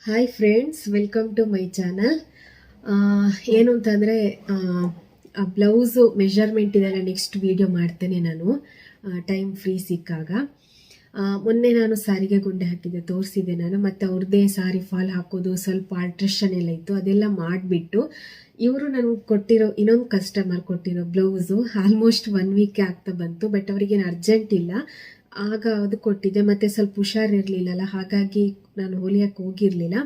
Hi friends, welcome to my channel. ಏನು ಅಂತಂದರೆ ಆ ಬ್ಲೌಸು ಮೆಷರ್ಮೆಂಟ್ ಇದೆಲ್ಲ ನೆಕ್ಸ್ಟ್ ವಿಡಿಯೋ ಮಾಡ್ತೇನೆ ನಾನು ಟೈಮ್ ಫ್ರೀ ಸಿಕ್ಕಾಗ. ಮೊನ್ನೆ ನಾನು ಸಾರಿಗೆ ಗುಂಡೆ ಹಾಕಿದ್ದೆ, ತೋರಿಸಿದ್ದೆ ನಾನು. ಮತ್ತು ಅವ್ರದ್ದೇ ಸಾರಿ ಫಾಲ್ ಹಾಕೋದು ಸ್ವಲ್ಪ ಆಲ್ಟ್ರೇಷನ್ ಎಲ್ಲ ಇತ್ತು, ಅದೆಲ್ಲ ಮಾಡಿಬಿಟ್ಟು ಇವರು ನನಗೆ ಕೊಟ್ಟಿರೋ ಇನ್ನೊಂದು ಕಸ್ಟಮರ್ ಕೊಟ್ಟಿರೋ ಬ್ಲೌಸು ಆಲ್ಮೋಸ್ಟ್ 1 ವೀಕ್ ಆಗ್ತಾ ಬಂತು. ಬಟ್ ಅವ್ರಿಗೇನು ಅರ್ಜೆಂಟ್ ಇಲ್ಲ, ಆಗ ಅದು ಕೊಟ್ಟಿದ್ದೆ. ಮತ್ತು ಸ್ವಲ್ಪ ಹುಷಾರಿರಲಿಲ್ಲಲ್ಲ, ಹಾಗಾಗಿ ನಾನು ಹೊಲಿಯಕ್ಕೆ ಹೋಗಿರಲಿಲ್ಲ.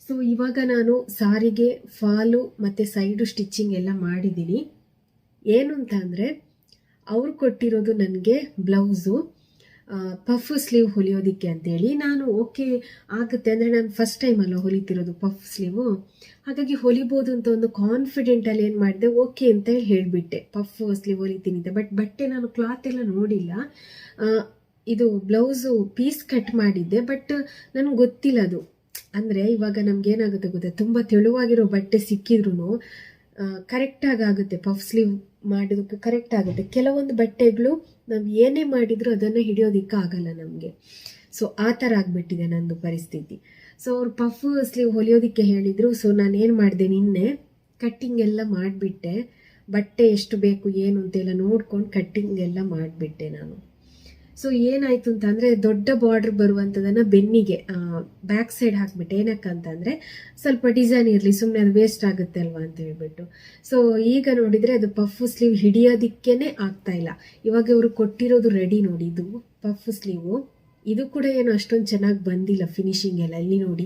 ಸೊ ಇವಾಗ ನಾನು ಸಾರಿಗೆ ಫಾಲು ಮತ್ತು ಸೈಡು ಸ್ಟಿಚ್ಚಿಂಗ್ ಎಲ್ಲ ಮಾಡಿದ್ದೀನಿ. ಏನು ಅಂತ ಅಂದರೆ, ಅವ್ರು ಕೊಟ್ಟಿರೋದು ನನಗೆ ಬ್ಲೌಸು ಪಫ್ ಸ್ಲೀವ್ ಹೊಲಿಯೋದಕ್ಕೆ ಅಂತೇಳಿ. ನಾನು ಓಕೆ ಆಗುತ್ತೆ ಅಂದರೆ, ನಾನು ಫಸ್ಟ್ ಟೈಮ್ ಅಲ್ಲ ಹೊಲಿತಿರೋದು ಪಫ್ ಸ್ಲೀವು, ಹಾಗಾಗಿ ಹೊಲಿಬೋದು ಅಂತ ಒಂದು ಕಾನ್ಫಿಡೆಂಟಲ್ಲಿ ಏನು ಮಾಡಿದೆ, ಓಕೆ ಅಂತ ಹೇಳಿ ಹೇಳಿಬಿಟ್ಟೆ ಪಫ್ ಸ್ಲೀವ್ ಹೊಲಿತೀನಿ ಅಂತ. ಬಟ್ ಬಟ್ಟೆ ನಾನು ಕ್ಲಾತ್ ಎಲ್ಲ ನೋಡಿಲ್ಲ. ಇದು ಬ್ಲೌಸು ಪೀಸ್ ಕಟ್ ಮಾಡಿದ್ದೆ, ಬಟ್ ನನಗೆ ಗೊತ್ತಿಲ್ಲ ಅದು. ಅಂದರೆ ಇವಾಗ ನಮ್ಗೆ ಏನಾಗುತ್ತೆ ಗೊತ್ತಾ, ತುಂಬ ತೆಳುವಾಗಿರೋ ಬಟ್ಟೆ ಸಿಕ್ಕಿದ್ರೂ ಕರೆಕ್ಟಾಗಿ ಆಗುತ್ತೆ, ಪಫ್ ಸ್ಲೀವ್ ಮಾಡೋದಕ್ಕೆ ಕರೆಕ್ಟ್ ಆಗುತ್ತೆ. ಕೆಲವೊಂದು ಬಟ್ಟೆಗಳು ನಾವು ಏನೇ ಮಾಡಿದರೂ ಅದನ್ನು ಹಿಡಿಯೋದಕ್ಕೆ ಆಗಲ್ಲ ನಮಗೆ. ಸೊ ಆ ಥರ ಆಗಿಬಿಟ್ಟಿದೆ ನಂದು ಪರಿಸ್ಥಿತಿ. ಸೊ ಅವ್ರು ಪಫ್ ಸ್ಲೀವ್ ಹೊಲಿಯೋದಕ್ಕೆ ಹೇಳಿದರು. ಸೊ ನಾನು ಏನು ಮಾಡಿದೆ, ನಿನ್ನೆ ಕಟ್ಟಿಂಗ್ ಎಲ್ಲ ಮಾಡಿಬಿಟ್ಟೆ. ಬಟ್ಟೆ ಎಷ್ಟು ಬೇಕು ಏನು ಅಂತೆಲ್ಲ ನೋಡ್ಕೊಂಡು ಕಟ್ಟಿಂಗ್ ಎಲ್ಲ ಮಾಡಿಬಿಟ್ಟೆ ನಾನು. ಸೊ ಏನಾಯಿತು ಅಂತಂದರೆ, ದೊಡ್ಡ ಬಾರ್ಡ್ರ್ ಬರುವಂಥದ್ದನ್ನು ಬೆನ್ನಿಗೆ ಬ್ಯಾಕ್ ಸೈಡ್ ಹಾಕಿಬಿಟ್ಟೆ. ಏನಕ್ಕಂತಂದರೆ ಸ್ವಲ್ಪ ಡಿಸೈನ್ ಇರಲಿ, ಸುಮ್ಮನೆ ಅದು ವೇಸ್ಟ್ ಆಗುತ್ತೆ ಅಲ್ವಾ ಅಂತ ಹೇಳ್ಬಿಟ್ಟು. ಸೊ ಈಗ ನೋಡಿದರೆ ಅದು ಪಫ್ ಸ್ಲೀವ್ ಹಿಡಿಯೋದಕ್ಕೇ ಆಗ್ತಾಯಿಲ್ಲ. ಇವಾಗ ಇವರು ಕೊಟ್ಟಿರೋದು ರೆಡಿ ನೋಡಿ, ಇದು ಪಫ್ ಸ್ಲೀವು. ಇದು ಕೂಡ ಏನು ಅಷ್ಟೊಂದು ಚೆನ್ನಾಗಿ ಬಂದಿಲ್ಲ ಫಿನಿಶಿಂಗ್ ಎಲ್ಲ. ಇಲ್ಲಿ ನೋಡಿ,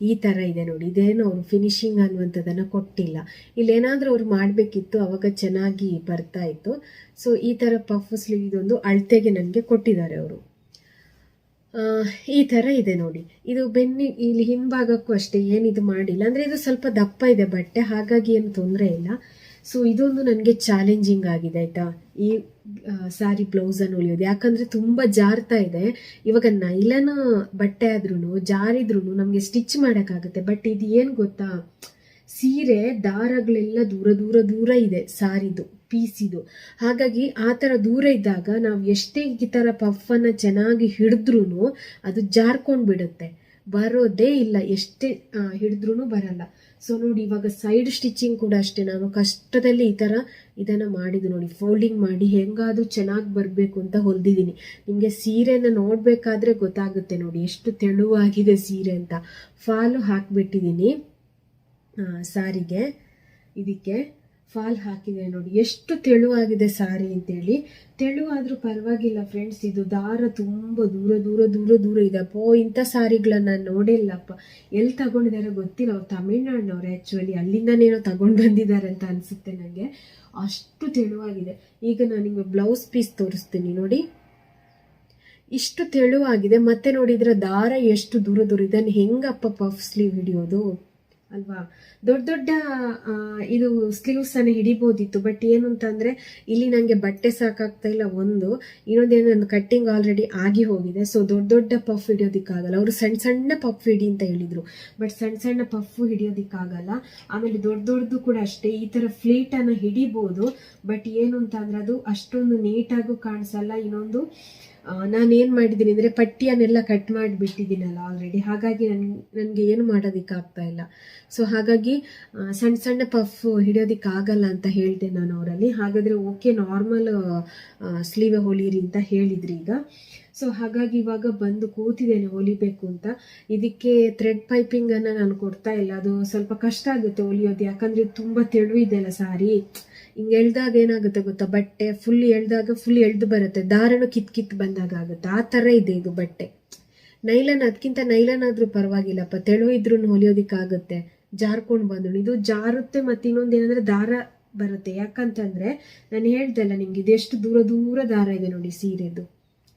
ಈ ಥರ ಇದೆ ನೋಡಿ. ಇದೇನು ಅವರು ಫಿನಿಶಿಂಗ್ ಅನ್ನುವಂಥದ್ದನ್ನು ಕೊಟ್ಟಿಲ್ಲ. ಇಲ್ಲೇನಾದರೂ ಅವ್ರು ಮಾಡಬೇಕಿತ್ತು, ಅವಾಗ ಚೆನ್ನಾಗಿ ಬರ್ತಾ ಇತ್ತು. ಸೊ ಈ ಥರ ಪಫ್ ಸ್ಲೀವ್ ಇದೊಂದು ಅಳತೆಗೆ ನನಗೆ ಕೊಟ್ಟಿದ್ದಾರೆ ಅವರು. ಈ ಥರ ಇದೆ ನೋಡಿ. ಇದು ಬೆನ್ನಿ ಇಲ್ಲಿ ಹಿಂಭಾಗಕ್ಕೂ ಅಷ್ಟೇ ಏನಿದು ಮಾಡಿಲ್ಲ. ಅಂದರೆ ಇದು ಸ್ವಲ್ಪ ದಪ್ಪ ಇದೆ ಬಟ್ಟೆ, ಹಾಗಾಗಿ ಏನು ತೊಂದರೆ ಇಲ್ಲ. ಸೊ ಇದೊಂದು ನನಗೆ ಚಾಲೆಂಜಿಂಗ್ ಆಗಿದೆ ಆಯಿತಾ, ಈ ಸಾರಿ ಬ್ಲೌಸನ್ನು ಹೊಲಿಯೋದು. ಯಾಕಂದರೆ ತುಂಬ ಜಾರ್ತಾ ಇದೆ. ಇವಾಗ ನೈಲನ್ ಬಟ್ಟೆ ಆದ್ರೂ ಜಾರಿದ್ರೂ ನಮಗೆ ಸ್ಟಿಚ್ ಮಾಡೋಕ್ಕಾಗುತ್ತೆ. ಬಟ್ ಇದು ಏನು ಗೊತ್ತಾ, ಸೀರೆ ದಾರಗಳೆಲ್ಲ ದೂರ ದೂರ ದೂರ ಇದೆ ಸಾರಿದು ಪೀಸಿದು. ಹಾಗಾಗಿ ಆ ಥರ ದೂರ ಇದ್ದಾಗ ನಾವು ಎಷ್ಟೇ ಈ ಥರ ಪಫನ್ನು ಚೆನ್ನಾಗಿ ಹಿಡಿದ್ರೂ ಅದು ಜಾರ್ಕೊಂಡು ಬಿಡುತ್ತೆ, ಬರೋದೇ ಇಲ್ಲ. ಎಷ್ಟೇ ಹಿಡಿದ್ರೂ ಬರಲ್ಲ. ಸೊ ನೋಡಿ, ಇವಾಗ ಸೈಡ್ ಸ್ಟಿಚ್ಚಿಂಗ್ ಕೂಡ ಅಷ್ಟೇ, ನಾನು ಕಷ್ಟದಲ್ಲಿ ಈ ಥರ ಇದನ್ನು ಮಾಡಿದ್ದು ನೋಡಿ. ಫೋಲ್ಡಿಂಗ್ ಮಾಡಿ ಹೆಂಗಾದ್ರೂ ಚೆನ್ನಾಗಿ ಬರಬೇಕು ಅಂತ ಹೊಲ್ದಿದ್ದೀನಿ. ನಿಮಗೆ ಸೀರೆನ ನೋಡಬೇಕಾದ್ರೆ ಗೊತ್ತಾಗುತ್ತೆ ನೋಡಿ ಎಷ್ಟು ತೆಳುವಾಗಿದೆ ಸೀರೆ ಅಂತ. ಫಾಲು ಹಾಕಿಬಿಟ್ಟಿದ್ದೀನಿ ಸಾರಿಗೆ, ಇದಕ್ಕೆ ಫಾಲ್ ಹಾಕಿದೆ ನೋಡಿ, ಎಷ್ಟು ತೆಳುವಾಗಿದೆ ಸಾರಿ ಅಂತೇಳಿ. ತೆಳುವಾದರೂ ಪರವಾಗಿಲ್ಲ ಫ್ರೆಂಡ್ಸ್, ಇದು ದಾರ ತುಂಬ ದೂರ ದೂರ ದೂರ ದೂರ ಇದೆ. ಇಂಥ ಸಾರಿಗಳನ್ನ ನಾನು ನೋಡಿಲ್ಲಪ್ಪ. ಎಲ್ಲಿ ತಗೊಂಡಿದ್ದಾರೆ ಗೊತ್ತಿಲ್ಲ. ಅವ್ರು ತಮಿಳ್ನಾಡಿನವ್ರು ಆ್ಯಕ್ಚುಲಿ, ಅಲ್ಲಿಂದನೇನೋ ತಗೊಂಡು ಬಂದಿದ್ದಾರೆ ಅಂತ ಅನಿಸುತ್ತೆ ನನಗೆ. ಅಷ್ಟು ತೆಳುವಾಗಿದೆ. ಈಗ ನಾನು ನಿಮಗೆ ಬ್ಲೌಸ್ ಪೀಸ್ ತೋರಿಸ್ತೀನಿ ನೋಡಿ, ಇಷ್ಟು ತೆಳುವಾಗಿದೆ. ಮತ್ತೆ ನೋಡಿದ್ರೆ ದಾರ ಎಷ್ಟು ದೂರ ದೂರ. ಇದನ್ನು ಹೆಂಗಪ್ಪ ಪಫ್ ಸ್ಲೀವ್ ಹಿಡಿಯೋದು ಅಲ್ವಾ? ದೊಡ್ಡ ದೊಡ್ಡ ಇದು ಸ್ಲೀವ್ಸನ್ನು ಹಿಡಿಬೋದಿತ್ತು. ಬಟ್ ಏನು ಅಂತಂದರೆ, ಇಲ್ಲಿ ನನಗೆ ಬಟ್ಟೆ ಸಾಕಾಗ್ತಾ ಇಲ್ಲ ಒಂದು, ಇನ್ನೊಂದೇನು ನನ್ನ ಕಟ್ಟಿಂಗ್ ಆಲ್ರೆಡಿ ಆಗಿ ಹೋಗಿದೆ. ಸೊ ದೊಡ್ಡ ದೊಡ್ಡ ಪಫ್ ಹಿಡಿಯೋದಕ್ಕಾಗಲ್ಲ. ಅವರು ಸಣ್ಣ ಸಣ್ಣ ಪಫ್ ಹಿಡಿ ಅಂತ ಹೇಳಿದರು, ಬಟ್ ಸಣ್ಣ ಸಣ್ಣ ಪಫ್ ಹಿಡಿಯೋದಕ್ಕಾಗಲ್ಲ. ಆಮೇಲೆ ದೊಡ್ಡ ದೊಡ್ಡದು ಕೂಡ ಅಷ್ಟೇ, ಈ ಥರ ಫ್ಲೀಟನ್ನು ಹಿಡಿಬೋದು. ಬಟ್ ಏನು ಅಂತಂದರೆ ಅದು ಅಷ್ಟೊಂದು ನೀಟಾಗೂ ಕಾಣಿಸಲ್ಲ. ಇನ್ನೊಂದು ನಾನೇನು ಮಾಡಿದ್ದೀನಿ ಅಂದರೆ, ಪಟ್ಟಿಯನ್ನೆಲ್ಲ ಕಟ್ ಮಾಡಿಬಿಟ್ಟಿದ್ದೀನಲ್ಲ ಆಲ್ರೆಡಿ, ಹಾಗಾಗಿ ನನಗೆ ಏನು ಮಾಡೋದಕ್ಕಾಗ್ತಾ ಇಲ್ಲ. ಸೊ ಹಾಗಾಗಿ ಸಣ್ಣ ಸಣ್ಣ ಪಫ್ ಹಿಡಿಯೋದಕ್ಕಾಗಲ್ಲ ಅಂತ ಹೇಳಿದೆ ನಾನು ಅವರಲ್ಲಿ. ಹಾಗಾದರೆ ಓಕೆ, ನಾರ್ಮಲ್ ಸ್ಲೀವ್ ಹೊಲಿಯಿರಿ ಅಂತ ಹೇಳಿದ್ರಿ ಈಗ. ಸೊ ಹಾಗಾಗಿ ಇವಾಗ ಬಂದು ಕೂತಿದ್ದೇನೆ ಹೊಲಿಬೇಕು ಅಂತ. ಇದಕ್ಕೆ ಥ್ರೆಡ್ ಪೈಪಿಂಗನ್ನು ನಾನು ಕೊಡ್ತಾ ಇಲ್ಲ, ಅದು ಸ್ವಲ್ಪ ಕಷ್ಟ ಆಗುತ್ತೆ ಹೊಲಿಯೋದು. ಯಾಕಂದರೆ ತುಂಬ ತೆಳು ಇದೆಯಲ್ಲ ಸಾರಿ. ಹಿಂಗೆ ಎಳ್ದಾಗ ಏನಾಗುತ್ತೆ ಗೊತ್ತಾ, ಬಟ್ಟೆ ಫುಲ್ ಎಳ್ದಾಗ ಫುಲ್ ಎಳ್ದು ಬರುತ್ತೆ, ದಾರನು ಕಿತ್ತು ಬಂದಾಗ ಆಗುತ್ತೆ. ಆ ಥರ ಇದೆ ಇದು ಬಟ್ಟೆ. ನೈಲನ್, ಅದಕ್ಕಿಂತ ನೈಲನ್ ಆದರೂ ಪರವಾಗಿಲ್ಲಪ್ಪ, ತೆಳು ಇದ್ರೂ ಹೊಲಿಯೋದಕ್ಕಾಗುತ್ತೆ. ಜಾರ್ಕೊಂಡು ಬಂದಳು, ಇದು ಜಾರುತ್ತೆ. ಮತ್ತು ಇನ್ನೊಂದು ಏನಂದರೆ ದಾರ ಬರುತ್ತೆ. ಯಾಕಂತಂದರೆ ನಾನು ಹೇಳ್ದಲ್ಲ ನಿಮ್ಗೆ, ಇದೆಷ್ಟು ದೂರ ದೂರ ದಾರ ಇದೆ ನೋಡಿ ಸೀರೆದು,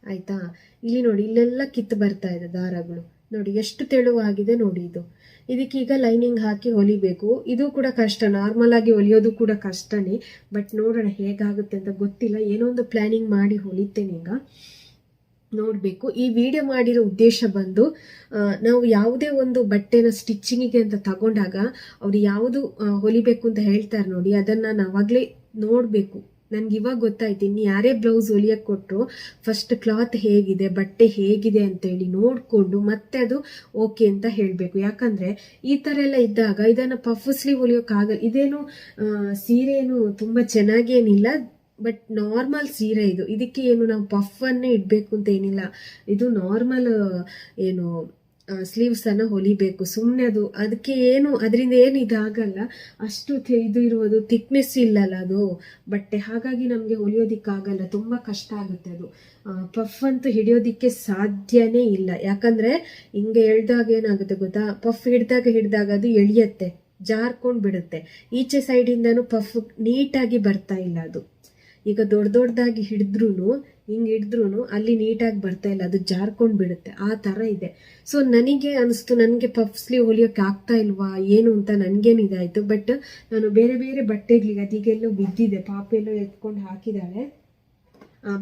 ಆಯಿತಾ? ಇಲ್ಲಿ ನೋಡಿ, ಇಲ್ಲೆಲ್ಲ ಕಿತ್ತು ಬರ್ತಾ ಇದೆ ದಾರಗಳು ನೋಡಿ, ಎಷ್ಟು ತೆಳುವಾಗಿದೆ ನೋಡಿ ಇದು. ಇದಕ್ಕೀಗ ಲೈನಿಂಗ್ ಹಾಕಿ ಹೊಲಿಬೇಕು. ಇದು ಕೂಡ ಕಷ್ಟ, ನಾರ್ಮಲ್ ಆಗಿ ಹೊಲಿಯೋದು ಕೂಡ ಕಷ್ಟನೇ. ಬಟ್ ನೋಡೋಣ ಹೇಗಾಗುತ್ತೆ ಅಂತ ಗೊತ್ತಿಲ್ಲ. ಏನೋ ಒಂದು ಪ್ಲ್ಯಾನಿಂಗ್ ಮಾಡಿ ಹೊಲಿತೇನೆ ಈಗ, ನೋಡಬೇಕು. ಈ ವಿಡಿಯೋ ಮಾಡಿರೋ ಉದ್ದೇಶ ಬಂದು, ನಾವು ಯಾವುದೇ ಒಂದು ಬಟ್ಟೆನ ಸ್ಟಿಚ್ಚಿಂಗಿಗೆ ಅಂತ ತಗೊಂಡಾಗ ಅವ್ರು ಯಾವುದು ಹೊಲಿಬೇಕು ಅಂತ ಹೇಳ್ತಾರೆ ನೋಡಿ, ಅದನ್ನು ನಾವಾಗಲೇ ನೋಡಬೇಕು. ನನ್ಗೆ ಇವಾಗ ಗೊತ್ತಾಯ್ತು. ಇನ್ನು ಯಾರೇ ಬ್ಲೌಸ್ ಹೊಲಿಯಕ್ಕೆ ಕೊಟ್ಟರು ಫಸ್ಟ್ ಕ್ಲಾತ್ ಹೇಗಿದೆ, ಬಟ್ಟೆ ಹೇಗಿದೆ ಅಂತೇಳಿ ನೋಡಿಕೊಂಡು ಮತ್ತೆ ಅದು ಓಕೆ ಅಂತ ಹೇಳಬೇಕು. ಯಾಕಂದರೆ ಈ ಥರ ಎಲ್ಲ ಇದ್ದಾಗ ಇದನ್ನು ಪಫ್ ಸ್ಲೀವ್ ಹೊಲಿಯೋಕ್ಕಾಗಲ್ಲ. ಇದೇನು ಸೀರೆ ಏನು ತುಂಬ ಚೆನ್ನಾಗೇನಿಲ್ಲ, ಬಟ್ ನಾರ್ಮಲ್ ಸೀರೆ ಇದು. ಇದಕ್ಕೆ ಏನು ನಾವು ಪಫನ್ನೇ ಇಡಬೇಕು ಅಂತ ಏನಿಲ್ಲ. ಇದು ನಾರ್ಮಲ್ ಏನು ಸ್ಲೀವ್ಸನ್ನು ಹೊಲಿಬೇಕು. ಸುಮ್ಮನೆ ಅದಕ್ಕೆ ಏನು ಅದರಿಂದ ಏನು ಇದಾಗಲ್ಲ. ಅಷ್ಟು ಇದು ಇರುವುದು ಥಿಕ್ನೆಸ್ ಇಲ್ಲಲ್ಲ ಅದು ಬಟ್ಟೆ, ಹಾಗಾಗಿ ನಮಗೆ ಹೊಲಿಯೋದಿಕ್ಕಾಗಲ್ಲ, ತುಂಬ ಕಷ್ಟ ಆಗುತ್ತೆ ಅದು. ಪಫ್ ಅಂತೂ ಹಿಡಿಯೋದಿಕ್ಕೆ ಸಾಧ್ಯನೇ ಇಲ್ಲ. ಯಾಕಂದರೆ ಹಿಂಗೆ ಎಳ್ದಾಗ ಏನಾಗುತ್ತೆ ಗೊತ್ತಾ, ಪಫ್ ಹಿಡ್ದಾಗ ಅದು ಎಳಿಯತ್ತೆ, ಜಾರ್ಕೊಂಡು ಬಿಡುತ್ತೆ. ಈಚೆ ಸೈಡಿಂದನೂ ಪಫ್ ನೀಟಾಗಿ ಬರ್ತಾ ಇಲ್ಲ ಅದು. ಈಗ ದೊಡ್ಡದಾಗಿ ಹಿಂಗೆ ಹಿಡಿದ್ರೂ ಅಲ್ಲಿ ನೀಟಾಗಿ ಬರ್ತಾ ಇಲ್ಲ, ಅದು ಜಾರ್ಕೊಂಡು ಬಿಡುತ್ತೆ, ಆ ಥರ ಇದೆ. ಸೊ ನನಗೆ ಅನಿಸ್ತು, ನನಗೆ ಪಫ್ ಸ್ಲೀವ್ ಹೊಲಿಯೋಕ್ಕೆ ಆಗ್ತಾ ಇಲ್ವಾ ಏನು ಅಂತ ನನಗೇನು ಇದಾಯಿತು. ಬಟ್ ನಾನು ಬೇರೆ ಬೇರೆ ಬಟ್ಟೆಗಳಿಗೆ ಅದೀಗೆಲ್ಲೋ ಬಿದ್ದಿದೆ, ಪಾಪೆಲ್ಲೋ ಎತ್ಕೊಂಡು ಹಾಕಿದ್ದಾಳೆ.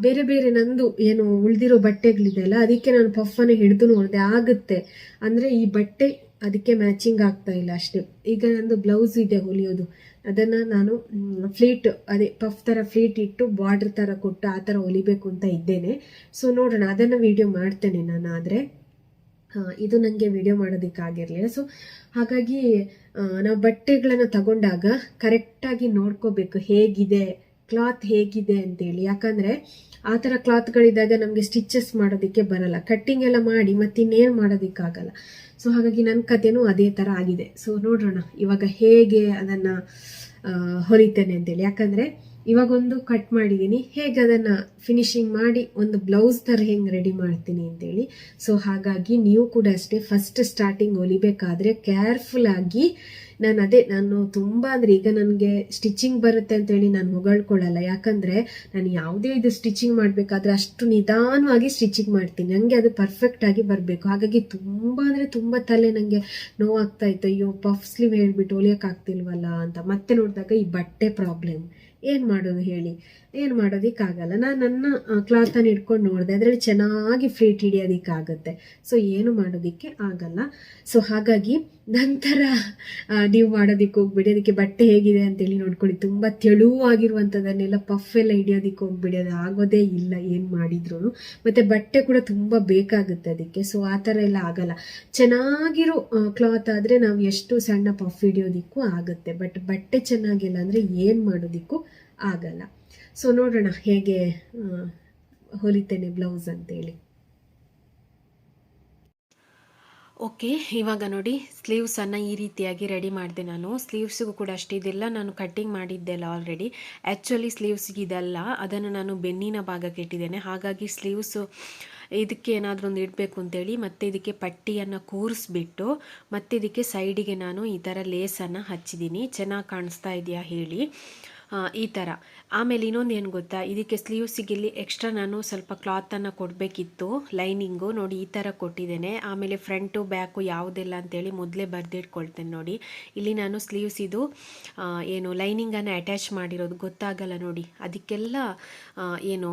ಬೇರೆ ಬೇರೆ ನಂದು ಏನು ಉಳಿದಿರೋ ಬಟ್ಟೆಗಳಿದೆಯಲ್ಲ, ಅದಕ್ಕೆ ನಾನು ಪಫನ್ನು ಹಿಡಿದು ನೋಡಿದೆ, ಆಗುತ್ತೆ. ಅಂದರೆ ಈ ಬಟ್ಟೆ ಅದಕ್ಕೆ ಮ್ಯಾಚಿಂಗ್ ಆಗ್ತಾ ಇಲ್ಲ ಅಷ್ಟೇ. ಈಗ ನಂದು ಬ್ಲೌಸ್ ಇದೆ ಹೊಲಿಯೋದು, ಅದನ್ನು ನಾನು ಫ್ಲೀಟ್ ಅದೇ ಪಫ್ ಥರ ಫ್ಲೀಟ್ ಇಟ್ಟು ಬಾರ್ಡ್ರ್ ಥರ ಕೊಟ್ಟು ಆ ಥರ ಹೊಲಿಬೇಕು ಅಂತ ಇದ್ದೇನೆ. ಸೊ ನೋಡೋಣ, ಅದನ್ನು ವಿಡಿಯೋ ಮಾಡ್ತೇನೆ ನಾನು. ಆದರೆ ಇದು ನನಗೆ ವಿಡಿಯೋ ಮಾಡೋದಕ್ಕಾಗಿರಲಿಲ್ಲ. ಸೊ ಹಾಗಾಗಿ ನಾವು ಬಟ್ಟೆಗಳನ್ನು ತಗೊಂಡಾಗ ಕರೆಕ್ಟಾಗಿ ನೋಡ್ಕೋಬೇಕು ಹೇಗಿದೆ, ಕ್ಲಾತ್ ಹೇಗಿದೆ ಅಂತೇಳಿ. ಯಾಕಂದರೆ ಆ ಥರ ಕ್ಲಾತ್ಗಳಿದ್ದಾಗ ನಮಗೆ ಸ್ಟಿಚಸ್ ಮಾಡೋದಕ್ಕೆ ಬರಲ್ಲ, ಕಟ್ಟಿಂಗ್ ಎಲ್ಲ ಮಾಡಿ ಮತ್ತಿನ್ನೇನು ಮಾಡೋದಕ್ಕಾಗಲ್ಲ. ಸೊ ಹಾಗಾಗಿ ನನ್ನ ಕಥೆನೂ ಅದೇ ಥರ ಆಗಿದೆ. ಸೊ ನೋಡೋಣ ಇವಾಗ ಹೇಗೆ ಅದನ್ನು ಹೊಲಿತೇನೆ ಅಂತೇಳಿ. ಯಾಕಂದರೆ ಇವಾಗೊಂದು ಕಟ್ ಮಾಡಿದ್ದೀನಿ, ಹೇಗೆ ಅದನ್ನು ಫಿನಿಶಿಂಗ್ ಮಾಡಿ ಒಂದು ಬ್ಲೌಸ್ ಥರ ಹೆಂಗೆ ರೆಡಿ ಮಾಡ್ತೀನಿ ಅಂತೇಳಿ. ಸೊ ಹಾಗಾಗಿ ನೀವು ಕೂಡ ಅಷ್ಟೇ, ಫಸ್ಟ್ ಸ್ಟಾರ್ಟಿಂಗ್ ಹೊಲಿಬೇಕಾದ್ರೆ ಕೇರ್ಫುಲ್ ಆಗಿ ನಾನು ತುಂಬ ಅಂದರೆ ಈಗ ನನಗೆ ಸ್ಟಿಚಿಂಗ್ ಬರುತ್ತೆ ಅಂತೇಳಿ ನಾನು ಹೊಗಳ್ಕೊಳ್ಳಲ್ಲ. ಯಾಕಂದರೆ ನಾನು ಯಾವುದೇ ಇದು ಸ್ಟಿಚಿಂಗ್ ಮಾಡಬೇಕಾದ್ರೆ ಅಷ್ಟು ನಿಧಾನವಾಗಿ ಸ್ಟಿಚಿಂಗ್ ಮಾಡ್ತೀನಿ, ನನಗೆ ಅದು ಪರ್ಫೆಕ್ಟಾಗಿ ಬರಬೇಕು. ಹಾಗಾಗಿ ತುಂಬ ಅಂದರೆ ತುಂಬ ತಲೆ ನನಗೆ ನೋವಾಗ್ತಾ ಇತ್ತು, ಅಯ್ಯೋ ಪಫ್ ಸ್ಲೀವ್ ಹೇಳ್ಬಿಟ್ಟು ಹೊಲಿಯೋಕ್ಕಾಗ್ತಿಲ್ವಲ್ಲ ಅಂತ. ಮತ್ತೆ ನೋಡಿದಾಗ ಈ ಬಟ್ಟೆ ಪ್ರಾಬ್ಲಮ್, ಏನು ಮಾಡೋದು ಹೇಳಿ, ಏನು ಮಾಡೋದಕ್ಕಾಗಲ್ಲ. ನಾನು ನನ್ನ ಕ್ಲಾತನ್ನು ಇಟ್ಕೊಂಡು ನೋಡಿದೆ, ಅದರಲ್ಲಿ ಚೆನ್ನಾಗಿ ಫ್ಲೀಟ್ ಹಿಡಿಯೋದಕ್ಕಾಗುತ್ತೆ. ಸೊ ಏನು ಮಾಡೋದಕ್ಕೆ ಆಗಲ್ಲ. ಸೊ ಹಾಗಾಗಿ ನಂತರ ನೀವು ಮಾಡೋದಕ್ಕೆ ಹೋಗ್ಬಿಡಿ. ಅದಕ್ಕೆ ಬಟ್ಟೆ ಹೇಗಿದೆ ಅಂತೇಳಿ ನೋಡ್ಕೊಳ್ಳಿ. ತುಂಬ ತೆಳುವಾಗಿರುವಂಥದ್ದನ್ನೆಲ್ಲ ಪಫ್ ಎಲ್ಲ ಹಿಡಿಯೋದಕ್ಕೆ ಹೋಗ್ಬಿಡಿ, ಅದು ಆಗೋದೇ ಇಲ್ಲ ಏನು ಮಾಡಿದ್ರು. ಮತ್ತು ಬಟ್ಟೆ ಕೂಡ ತುಂಬ ಬೇಕಾಗುತ್ತೆ ಅದಕ್ಕೆ. ಸೊ ಆ ಥರ ಎಲ್ಲ ಆಗಲ್ಲ. ಚೆನ್ನಾಗಿರೋ ಕ್ಲಾತ್ ಆದರೆ ನಾವು ಎಷ್ಟು ಸಣ್ಣ ಪಫ್ ಹಿಡಿಯೋದಕ್ಕೂ ಆಗುತ್ತೆ. ಬಟ್ ಬಟ್ಟೆ ಚೆನ್ನಾಗಿಲ್ಲ ಅಂದರೆ ಏನು ಮಾಡೋದಕ್ಕೂ ಆಗಲ್ಲ. ಸೊ ನೋಡೋಣ ಹೇಗೆ ಹೊಲಿತೇನೆ ಬ್ಲೌಸ್ ಅಂತೇಳಿ. ಓಕೆ, ಇವಾಗ ನೋಡಿ ಸ್ಲೀವ್ಸನ್ನು ಈ ರೀತಿಯಾಗಿ ರೆಡಿ ಮಾಡಿದೆ ನಾನು. ಸ್ಲೀವ್ಸಿಗೂ ಕೂಡ ಅಷ್ಟೇ, ಇದೆಲ್ಲ ನಾನು ಕಟ್ಟಿಂಗ್ ಮಾಡಿದ್ದೆಲ್ಲ ಆಲ್ರೆಡಿ. ಆ್ಯಕ್ಚುಲಿ ಸ್ಲೀವ್ಸ್ಗೆ ಇದೆಲ್ಲ, ಅದನ್ನು ನಾನು ಬೆನ್ನಿನ ಭಾಗಕ್ಕೆ ಇಟ್ಟಿದ್ದೇನೆ. ಹಾಗಾಗಿ ಸ್ಲೀವ್ಸು ಇದಕ್ಕೆ ಏನಾದರೂ ಒಂದು ಇಡಬೇಕು ಅಂತೇಳಿ ಮತ್ತೆ ಇದಕ್ಕೆ ಪಟ್ಟಿಯನ್ನು ಕೂರಿಸ್ಬಿಟ್ಟು ಮತ್ತೆ ಇದಕ್ಕೆ ಸೈಡಿಗೆ ನಾನು ಈ ಥರ ಲೇಸನ್ನು ಹಚ್ಚಿದ್ದೀನಿ. ಚೆನ್ನಾಗಿ ಕಾಣಿಸ್ತಾ ಇದೆಯಾ ಹೇಳಿ, ಈ ಥರ. ಆಮೇಲೆ ಇನ್ನೊಂದು ಏನು ಗೊತ್ತಾ, ಇದಕ್ಕೆ ಸ್ಲೀವ್ಸಿಗೆ ಇಲ್ಲಿ ಎಕ್ಸ್ಟ್ರಾ ನಾನು ಸ್ವಲ್ಪ ಕ್ಲಾತನ್ನು ಕೊಡಬೇಕಿತ್ತು, ಲೈನಿಂಗು ನೋಡಿ ಈ ಥರ ಕೊಟ್ಟಿದ್ದೇನೆ. ಆಮೇಲೆ ಫ್ರಂಟು ಬ್ಯಾಕು ಯಾವುದೆಲ್ಲ ಅಂತೇಳಿ ಮೊದಲೇ ಬರೆದಿಟ್ಕೊಳ್ತೇನೆ ನೋಡಿ. ಇಲ್ಲಿ ನಾನು ಸ್ಲೀವ್ಸ್ ಇದು ಏನು ಲೈನಿಂಗನ್ನು ಅಟ್ಯಾಚ್ ಮಾಡಿರೋದು ಗೊತ್ತಾಗಲ್ಲ ನೋಡಿ. ಅದಕ್ಕೆಲ್ಲ ಏನು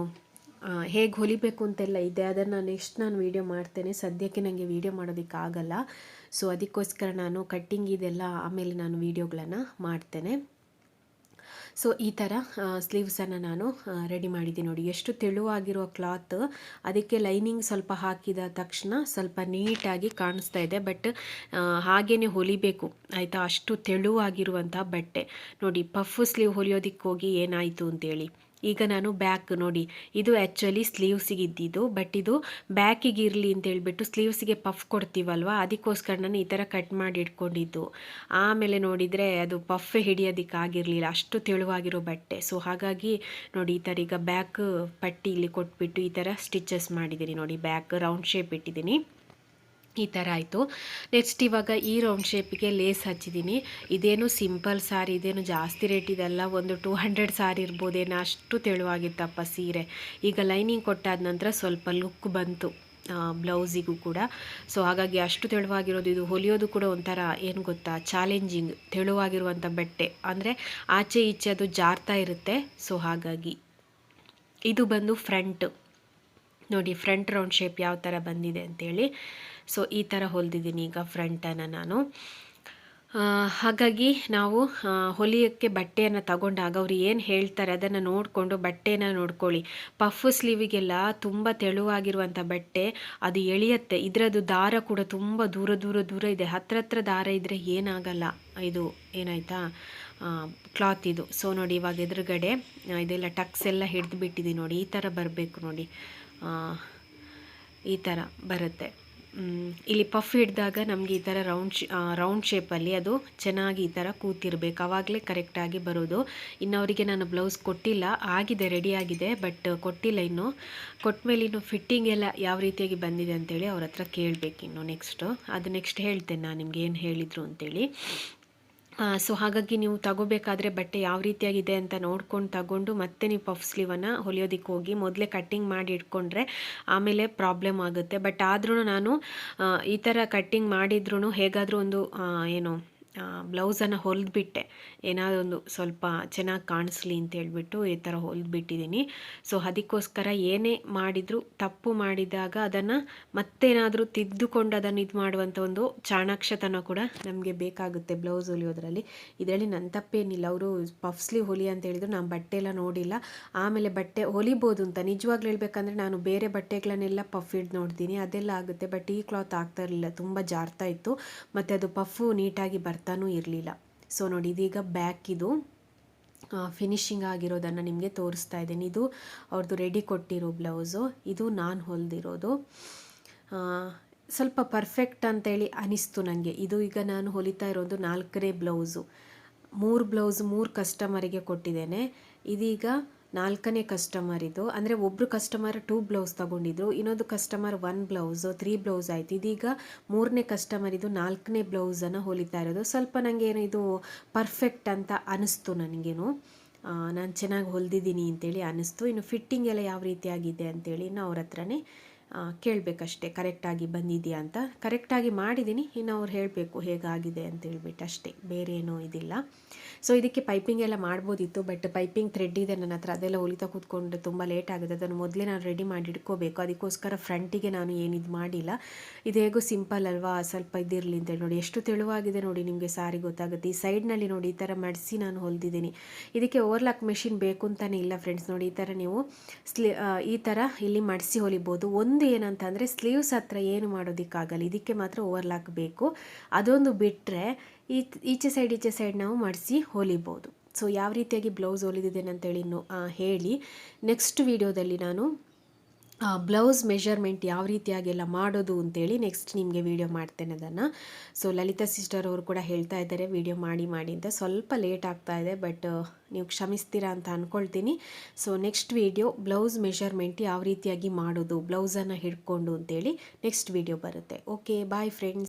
ಹೇಗೆ ಹೊಲಿಬೇಕು ಅಂತೆಲ್ಲ ಇದೆ, ಅದನ್ನು ನೆಕ್ಸ್ಟ್ ನಾನು ವೀಡಿಯೋ ಮಾಡ್ತೇನೆ. ಸದ್ಯಕ್ಕೆ ನನಗೆ ವೀಡಿಯೋ ಮಾಡೋದಕ್ಕಾಗಲ್ಲ. ಸೊ ಅದಕ್ಕೋಸ್ಕರ ನಾನು ಕಟ್ಟಿಂಗ್ ಇದೆಲ್ಲ ಆಮೇಲೆ ನಾನು ವೀಡಿಯೋಗಳನ್ನು ಮಾಡ್ತೇನೆ. ಸೊ ಈ ಥರ ಸ್ಲೀವ್ಸನ್ನು ನಾನು ರೆಡಿ ಮಾಡಿದ್ದೀನಿ ನೋಡಿ. ಎಷ್ಟು ತೆಳುವಾಗಿರೋ ಕ್ಲಾತ್, ಅದಕ್ಕೆ ಲೈನಿಂಗ್ ಸ್ವಲ್ಪ ಹಾಕಿದ ತಕ್ಷಣ ಸ್ವಲ್ಪ ನೀಟಾಗಿ ಕಾಣಿಸ್ತಾ ಇದೆ. ಬಟ್ ಹಾಗೇ ಹೊಲಿಬೇಕು ಆಯಿತಾ, ಅಷ್ಟು ತೆಳುವಾಗಿರುವಂಥ ಬಟ್ಟೆ ನೋಡಿ. ಪಫ್ ಸ್ಲೀವ್ ಹೊಲಿಯೋದಕ್ಕೆ ಹೋಗಿ ಏನಾಯಿತು ಅಂತೇಳಿ, ಈಗ ನಾನು ಬ್ಯಾಕ್ ನೋಡಿ, ಇದು ಆ್ಯಕ್ಚುಲಿ ಸ್ಲೀವ್ಸಿಗೆ ಇದ್ದಿದ್ದು, ಬಟ್ ಇದು ಬ್ಯಾಕಿಗೆ ಇರಲಿ ಅಂತೇಳ್ಬಿಟ್ಟು ಸ್ಲೀವ್ಸಿಗೆ ಪಫ್ ಕೊಡ್ತೀವಲ್ವ, ಅದಕ್ಕೋಸ್ಕರ ನಾನು ಈ ಥರ ಕಟ್ ಮಾಡಿ ಇಟ್ಕೊಂಡಿದ್ದು. ಆಮೇಲೆ ನೋಡಿದರೆ ಅದು ಪಫ್ ಹಿಡಿಯೋದಕ್ಕಾಗಿರಲಿಲ್ಲ, ಅಷ್ಟು ತೆಳುವಾಗಿರೋ ಬಟ್ಟೆ. ಸೊ ಹಾಗಾಗಿ ನೋಡಿ ಈ ಥರ ಈಗ ಬ್ಯಾಕ್ ಪಟ್ಟಿ ಇಲ್ಲಿ ಕೊಟ್ಬಿಟ್ಟು ಈ ಥರ ಸ್ಟಿಚಸ್ ಮಾಡಿದ್ದೀನಿ ನೋಡಿ. ಬ್ಯಾಕ್ ರೌಂಡ್ ಶೇಪ್ ಇಟ್ಟಿದ್ದೀನಿ, ಈ ಥರ ಆಯಿತು. ನೆಕ್ಸ್ಟ್ ಇವಾಗ ಈ ರೌಂಡ್ ಶೇಪಿಗೆ ಲೇಸ್ ಹಚ್ಚಿದ್ದೀನಿ. ಇದೇನು ಸಿಂಪಲ್ ಸಾರಿ, ಇದೇನು ಜಾಸ್ತಿ ರೇಟ್ ಇದೆಲ್ಲ, ಒಂದು 200 ಸಾರಿ ಇರ್ಬೋದೇನೋ, ಅಷ್ಟು ತೆಳುವಾಗಿತ್ತಪ್ಪ ಸೀರೆ. ಈಗ ಲೈನಿಂಗ್ ಕೊಟ್ಟಾದ ನಂತರ ಸ್ವಲ್ಪ ಲುಕ್ ಬಂತು ಬ್ಲೌಸಿಗೂ ಕೂಡ. ಸೊ ಹಾಗಾಗಿ ಅಷ್ಟು ತೆಳುವಾಗಿರೋದು, ಇದು ಹೊಲಿಯೋದು ಕೂಡ ಒಂಥರ ಏನು ಗೊತ್ತಾ, ಚಾಲೆಂಜಿಂಗ್. ತೆಳುವಾಗಿರುವಂಥ ಬಟ್ಟೆ ಅಂದರೆ ಆಚೆ ಈಚೆ ಅದು ಜಾರ್ತಾ ಇರುತ್ತೆ. ಸೊ ಹಾಗಾಗಿ ಇದು ಬಂದು ಫ್ರಂಟ್ ನೋಡಿ, ಫ್ರಂಟ್ ರೌಂಡ್ ಶೇಪ್ ಯಾವ ಥರ ಬಂದಿದೆ ಅಂತೇಳಿ. ಸೊ ಈ ಥರ ಹೊಲಿದಿದ್ದೀನಿ ಈಗ ಫ್ರಂಟನ್ನು ನಾನು. ಹಾಗಾಗಿ ನಾವು ಹೊಲಿಯೋಕ್ಕೆ ಬಟ್ಟೆಯನ್ನು ತಗೊಂಡಾಗ ಅವ್ರು ಏನು ಹೇಳ್ತಾರೆ ಅದನ್ನು ನೋಡಿಕೊಂಡು ಬಟ್ಟೆನ ನೋಡ್ಕೊಳ್ಳಿ. ಪಫ್ ಸ್ಲೀವಿಗೆಲ್ಲ ತುಂಬ ತೆಳುವಾಗಿರುವಂಥ ಬಟ್ಟೆ ಅದು ಎಳೆಯುತ್ತೆ. ಇದರದ್ದು ದಾರ ಕೂಡ ತುಂಬ ದೂರ ದೂರ ದೂರ ಇದೆ. ಹತ್ರ ದಾರ ಇದ್ದರೆ ಏನಾಗಲ್ಲ. ಇದು ಏನಾಯ್ತಾ ಕ್ಲಾತ್ ಇದು. ಸೊ ನೋಡಿ ಇವಾಗ ಎದುರುಗಡೆ ಇದೆಲ್ಲ ಟಕ್ಸ್ ಎಲ್ಲ ಹಿಡಿದು ಬಿಟ್ಟಿದೆ ನೋಡಿ. ಈ ಥರ ಬರಬೇಕು ನೋಡಿ, ಈ ಥರ ಬರುತ್ತೆ. ಇಲ್ಲಿ ಪಫ್ ಹಿಡಿದಾಗ ನಮಗೆ ಈ ಥರ ರೌಂಡ್ ಶೇಪಲ್ಲಿ ಅದು ಚೆನ್ನಾಗಿ ಈ ಥರ ಕೂತಿರ್ಬೇಕು, ಆವಾಗಲೇ ಕರೆಕ್ಟಾಗಿ ಬರೋದು. ಇನ್ನು ಅವರಿಗೆ ನಾನು ಬ್ಲೌಸ್ ಕೊಟ್ಟಿಲ್ಲ, ಆಗಿದೆ, ರೆಡಿ ಆಗಿದೆ, ಬಟ್ ಕೊಟ್ಟಿಲ್ಲ ಇನ್ನು. ಕೊಟ್ಟಮೇಲೆ ಇನ್ನು ಫಿಟ್ಟಿಂಗ್ ಎಲ್ಲ ಯಾವ ರೀತಿಯಾಗಿ ಬಂದಿದೆ ಅಂತೇಳಿ ಅವ್ರ ಹತ್ರ ಕೇಳಬೇಕು ಇನ್ನು. ನೆಕ್ಸ್ಟ್ ಹೇಳ್ತೇನೆ ನಾನು ನಿಮ್ಗೆ ಏನು ಹೇಳಿದರು ಅಂತೇಳಿ. ಸೊ ಹಾಗಾಗಿ ನೀವು ತಗೋಬೇಕಾದ್ರೆ ಬಟ್ಟೆ ಯಾವ ರೀತಿಯಾಗಿದೆ ಅಂತ ನೋಡ್ಕೊಂಡು ತಗೊಂಡು ಮತ್ತೆ ನೀವು ಪಫ್ ಸ್ಲೀವನ್ನು ಹೊಲಿಯೋದಕ್ಕೆ ಹೋಗಿ ಮೊದಲೇ ಕಟ್ಟಿಂಗ್ ಮಾಡಿ ಇಟ್ಕೊಂಡ್ರೆ ಆಮೇಲೆ ಪ್ರಾಬ್ಲಮ್ ಆಗುತ್ತೆ. ಬಟ್ ಆದ್ರೂ ನಾನು ಈ ಥರ ಕಟ್ಟಿಂಗ್ ಮಾಡಿದ್ರೂ ಹೇಗಾದರೂ ಒಂದು ಏನು ಬ್ಲೌಸನ್ನು ಹೊಲಿದ್ಬಿಟ್ಟೆ, ಏನಾದರೂ ಒಂದು ಸ್ವಲ್ಪ ಚೆನ್ನಾಗಿ ಕಾಣಿಸ್ಲಿ ಅಂತ ಹೇಳ್ಬಿಟ್ಟು ಈ ಥರ ಹೊಲಿದ್ಬಿಟ್ಟಿದ್ದೀನಿ. ಸೊ ಅದಕ್ಕೋಸ್ಕರ ಏನೇ ಮಾಡಿದರೂ ತಪ್ಪು ಮಾಡಿದಾಗ ಅದನ್ನು ಮತ್ತೇನಾದರೂ ತಿದ್ದುಕೊಂಡು ಅದನ್ನು ಇದು ಮಾಡುವಂಥ ಒಂದು ಚಾಣಾಕ್ಷತನ ಕೂಡ ನಮಗೆ ಬೇಕಾಗುತ್ತೆ ಬ್ಲೌಸ್ ಹೊಲಿಯೋದ್ರಲ್ಲಿ. ಇದರಲ್ಲಿ ನನ್ನ ತಪ್ಪೇನಿಲ್ಲ. ಅವರು ಪಫ್ ಸ್ಲೀವ್ ಹೊಲಿ ಅಂತ ಹೇಳಿದ್ರು, ನಾನು ಬಟ್ಟೆ ಎಲ್ಲ ನೋಡಿಲ್ಲ. ಆಮೇಲೆ ಬಟ್ಟೆ ಹೊಲಿಬೋದು ಅಂತ ನಿಜವಾಗ್ಲೂ ಹೇಳ್ಬೇಕಂದ್ರೆ ನಾನು ಬೇರೆ ಬಟ್ಟೆಗಳನ್ನೆಲ್ಲ ಪಫ್ ಹಿಡ್ದು ನೋಡ್ತೀನಿ, ಅದೆಲ್ಲ ಆಗುತ್ತೆ. ಬಟ್ ಈ ಕ್ಲಾತ್ ಆಗ್ತಾ ಇರಲಿಲ್ಲ, ತುಂಬ ಜಾರ್ತಾ ಇತ್ತು, ಮತ್ತು ಅದು ಪಫು ನೀಟಾಗಿ ಬರ್ತಾನೂ ಇರಲಿಲ್ಲ. ಸೊ ನೋಡಿ ಇದೀಗ ಬ್ಯಾಕ್ ಇದು ಫಿನಿಶಿಂಗ್ ಆಗಿರೋದನ್ನು ನಿಮಗೆ ತೋರಿಸ್ತಾ ಇದ್ದೀನಿ. ಇದು ಅವ್ರದ್ದು ರೆಡಿ ಕೊಟ್ಟಿರೋ ಬ್ಲೌಸು, ಇದು ನಾನು ಹೊಲಿದಿರೋದು. ಸ್ವಲ್ಪ ಪರ್ಫೆಕ್ಟ್ ಅಂತೇಳಿ ಅನಿಸ್ತು ನನಗೆ. ಇದು ಈಗ ನಾನು ಹೊಲಿತಾ ಇರೋದು 4ನೇ ಬ್ಲೌಸು. 3 ಬ್ಲೌಸ್ 3 ಕಸ್ಟಮರಿಗೆ ಕೊಟ್ಟಿದ್ದೇನೆ. ಇದೀಗ 4ನೇ ಕಸ್ಟಮರ್ ಇದು. ಅಂದರೆ ಒಬ್ಬರು ಕಸ್ಟಮರ್ 2 ಬ್ಲೌಸ್ ತಗೊಂಡಿದ್ರು, ಇನ್ನೊಂದು ಕಸ್ಟಮರ್ 1 ಬ್ಲೌಸು, 3 ಬ್ಲೌಸ್ ಆಯಿತು. ಇದೀಗ 3ನೇ ಕಸ್ಟಮರ್ ಇದು 4ನೇ ಬ್ಲೌಸನ್ನು ಹೊಲಿತಾ ಇರೋದು. ಸ್ವಲ್ಪ ನನಗೇನು ಇದು ಪರ್ಫೆಕ್ಟ್ ಅಂತ ಅನ್ನಿಸ್ತು ನನಗೇನು, ನಾನು ಚೆನ್ನಾಗಿ ಹೊಲಿದಿದ್ದೀನಿ ಅಂತೇಳಿ ಅನ್ನಿಸ್ತು. ಇನ್ನು ಫಿಟ್ಟಿಂಗ್ ಎಲ್ಲ ಯಾವ ರೀತಿಯಾಗಿದೆ ಅಂತೇಳಿ ಇನ್ನು ಅವ್ರ ಹತ್ರನೇ ಕೇಳಬೇಕಷ್ಟೇ, ಕರೆಕ್ಟಾಗಿ ಬಂದಿದೆಯಾ ಅಂತ. ಕರೆಕ್ಟಾಗಿ ಮಾಡಿದ್ದೀನಿ, ಇನ್ನು ಅವ್ರು ಹೇಳಬೇಕು ಹೇಗಾಗಿದೆ ಅಂತ ಹೇಳ್ಬಿಟ್ಟು ಅಷ್ಟೇ, ಬೇರೆ ಏನೂ ಇದಿಲ್ಲ. ಸೊ ಇದಕ್ಕೆ ಪೈಪಿಂಗ್ ಎಲ್ಲ ಮಾಡ್ಬೋದಿತ್ತು, ಬಟ್ ಪೈಪಿಂಗ್ ಥ್ರೆಡ್ ಇದೆ ನನ್ನ ಹತ್ರ, ಅದೆಲ್ಲ ಹೊಲಿತಾ ಕೂತ್ಕೊಂಡು ತುಂಬ ಲೇಟ್ ಆಗುತ್ತೆ. ಅದನ್ನು ಮೊದಲೇ ನಾನು ರೆಡಿ ಮಾಡಿ ಇಟ್ಕೋಬೇಕು. ಅದಕ್ಕೋಸ್ಕರ ಫ್ರಂಟಿಗೆ ನಾನು ಏನಿದು ಮಾಡಿಲ್ಲ. ಇದು ಹೇಗೋ ಸಿಂಪಲ್ ಅಲ್ವಾ, ಸ್ವಲ್ಪ ಇದಿರಲಿ ಅಂತೇಳಿ. ನೋಡಿ ಎಷ್ಟು ತೆಳುವಾಗಿದೆ ನೋಡಿ, ನಿಮಗೆ ಸಾರಿ ಗೊತ್ತಾಗುತ್ತೆ. ಈ ಸೈಡ್ನಲ್ಲಿ ನೋಡಿ ಈ ಥರ ಮಡಿಸಿ ನಾನು ಹೊಲಿದಿದ್ದೀನಿ. ಇದಕ್ಕೆ ಓವರ್ಲಾಕ್ ಮೆಷಿನ್ ಬೇಕು ಅಂತಲೇ ಇಲ್ಲ ಫ್ರೆಂಡ್ಸ್. ನೋಡಿ ಈ ಥರ ನೀವು ಈ ಥರ ಇಲ್ಲಿ ಮಡಿಸಿ ಹೊಲಿಬೋದು. ಒಂದು ಏನಂತಂದರೆ ಸ್ಲೀವ್ಸ್ ಹತ್ರ ಏನು ಮಾಡೋದಕ್ಕಾಗಲ್ಲ, ಇದಕ್ಕೆ ಮಾತ್ರ ಓವರ್ಲಾಕ್ ಬೇಕು. ಅದೊಂದು ಬಿಟ್ಟರೆ ಈಚೆ ಸೈಡ್ ನಾವು ಮಡಿಸಿ ಹೊಲಿಬೋದು. ಸೊ ಯಾವ ರೀತಿಯಾಗಿ ಬ್ಲೌಸ್ ಹೊಲಿದಿದ್ದೇನೆ ಅಂತೇಳಿ ಇನ್ನು ಹೇಳಿ ನೆಕ್ಸ್ಟ್ ವಿಡಿಯೋದಲ್ಲಿ ನಾನು ಬ್ಲೌಸ್ ಮೆಷರ್ಮೆಂಟ್ ಯಾವ ರೀತಿಯಾಗೆಲ್ಲ ಮಾಡೋದು ಅಂತೇಳಿ ನೆಕ್ಸ್ಟ್ ನಿಮಗೆ ವಿಡಿಯೋ ಮಾಡ್ತೇನೆ ಅದನ್ನು. ಸೊ ಲಲಿತಾ ಸಿಸ್ಟರ್ ಅವರು ಕೂಡ ಹೇಳ್ತಾ ಇದ್ದಾರೆ ವಿಡಿಯೋ ಮಾಡಿ ಅಂತ. ಸ್ವಲ್ಪ ಲೇಟ್ ಆಗ್ತಾ ಇದೆ, ಬಟ್ ನೀವು ಕ್ಷಮಿಸ್ತೀರಾ ಅಂತ ಅಂದ್ಕೊಳ್ತೀನಿ. So next video blouse measurement ಯಾವ ರೀತಿಯಾಗಿ ಮಾಡೋದು ಬ್ಲೌಸನ್ನು ಹಿಡ್ಕೊಂಡು ಅಂತೇಳಿ ನೆಕ್ಸ್ಟ್ ವಿಡಿಯೋ ಬರುತ್ತೆ. Okay, bye friends.